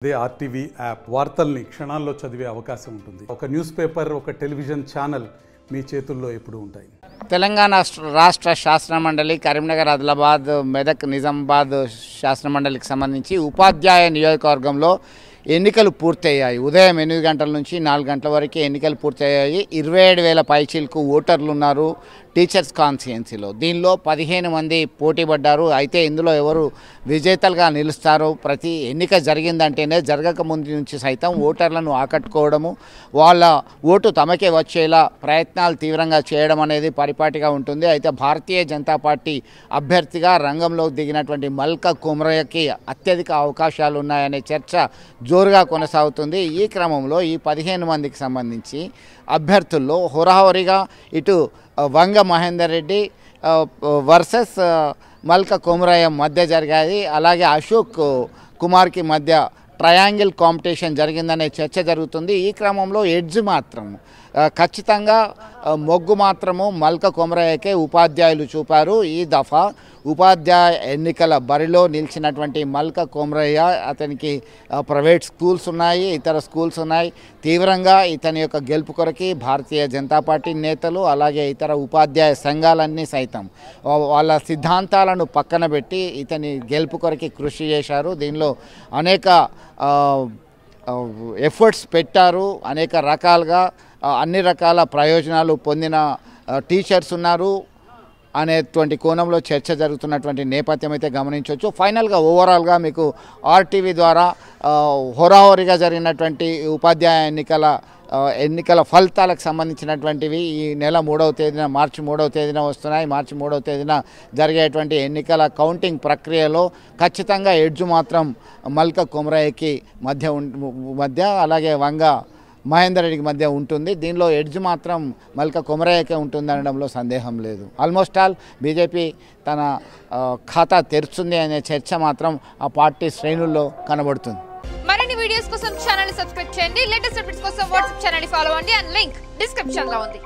అదే RTV app వార్తల్ని క్షణాల్లో చదివే అవకాశం ఉంటుంది. ఒక న్యూస్ పేపర్, ఒక టెలివిజన్ ఛానల్ మీ చేతుల్లో ఎప్పుడూ ఉంటాయి. తెలంగాణ రాష్ట్ర శాసనమండలి కరీంనగర్, ఆదిలాబాద్, మెదక్, నిజామాబాద్ శాసనమండలికి సంబంధించి ఉపాధ్యాయ నియోజకవర్గంలో ఎన్నికలు పూర్తయ్యాయి. ఉదయం 8 గంటల నుంచి 4 గంటల వరకు ఎన్నికలు పూర్తయ్యాయి. 27,000 పైచీలకు ఓటర్లు ఉన్నారు టీచర్స్ కాన్స్టిట్యుయెన్సీలో. దీనిలో 15 మంది పోటీ పడ్డారు. అయితే ఇందులో ఎవరు విజేతలుగా నిలుస్తారు? ప్రతి ఎన్నిక జరిగిందంటేనే జరగక ముందు నుంచి సైతం ఓటర్లను ఆకట్టుకోవడము, వాళ్ళ ఓటు తమకే వచ్చేలా ప్రయత్నాలు తీవ్రంగా చేయడం అనేది పరిపాటిగా ఉంటుంది. అయితే భారతీయ జనతా పార్టీ అభ్యర్థిగా రంగంలోకి దిగినటువంటి మల్కా కుమ్రయ్యకి అత్యధిక అవకాశాలు ఉన్నాయనే చర్చ జోరుగా కొనసాగుతుంది. ఈ క్రమంలో ఈ 15 మందికి సంబంధించి అభ్యర్థుల్లో హోరాహోరీగా ఇటు వంగ మహేందర్ రెడ్డి వర్సెస్ మల్కా కుమ్రయ్య మధ్య జరిగాయి. అలాగే అశోక్ కుమార్కి మధ్య ట్రయాంగిల్ కాంపిటీషన్ జరిగిందనే చర్చ జరుగుతుంది. ఈ క్రమంలో ఎడ్జ్ మాత్రం ఖచ్చితంగా మొగ్గు మాత్రము మల్కా కుమ్రయ్యకే ఉపాధ్యాయులు చూపారు. ఈ దఫా ఉపాధ్యాయ ఎన్నికల బరిలో నిలిచినటువంటి మల్కా కుమ్రయ్య, అతనికి ప్రైవేట్ స్కూల్స్ ఉన్నాయి, ఇతర స్కూల్స్ ఉన్నాయి. తీవ్రంగా ఇతని యొక్క గెలుపు కొరకి భారతీయ జనతా పార్టీ నేతలు అలాగే ఇతర ఉపాధ్యాయ సంఘాలన్నీ సైతం వాళ్ళ సిద్ధాంతాలను పక్కన పెట్టి ఇతని గెలుపు కొరకి కృషి చేశారు. దీనిలో అనేక ఎఫర్ట్స్ పెట్టారు. అనేక రకాలుగా అన్ని రకాల ప్రయోజనాలు పొందిన టీచర్స్ ఉన్నారు అనేటువంటి కోణంలో చర్చ జరుగుతున్నటువంటి నేపథ్యం అయితే గమనించవచ్చు. ఫైనల్గా ఓవరాల్గా మీకు ఆర్టీవీ ద్వారా హోరాహోరీగా జరిగినటువంటి ఉపాధ్యాయ ఎన్నికల ఫలితాలకు సంబంధించినటువంటివి ఈ నెల 3వ తేదీన మార్చి 3వ తేదీన వస్తున్నాయి. మార్చి 3వ తేదీన జరిగేటువంటి ఎన్నికల కౌంటింగ్ ప్రక్రియలో ఖచ్చితంగా ఎడ్జు మాత్రం మల్కా కుమ్రయ్యకి మధ్య అలాగే వంగ మహేందర్ రెడ్డికి మధ్య ఉంటుంది. దీనిలో ఎడ్జ్ మాత్రం మల్కా కుమ్రయ్యకే ఉంటుంది అనడంలో సందేహం లేదు. ఆల్మోస్ట్ ఆల్ బీజేపీ తన ఖాతా తెరుస్తుంది అనే చర్చ మాత్రం ఆ పార్టీ శ్రేణుల్లో కనబడుతుంది. మరిన్ని వీడియోస్ కోసం ఛానల్ ని సబ్స్క్రైబ్ చేయండి. లేటెస్ట్ అప్డేట్స్ కోసం వాట్సాప్ ఛానల్ ని ఫాలో అవ్వండి. అండ్ లింక్ డిస్క్రిప్షన్ లో ఉంది.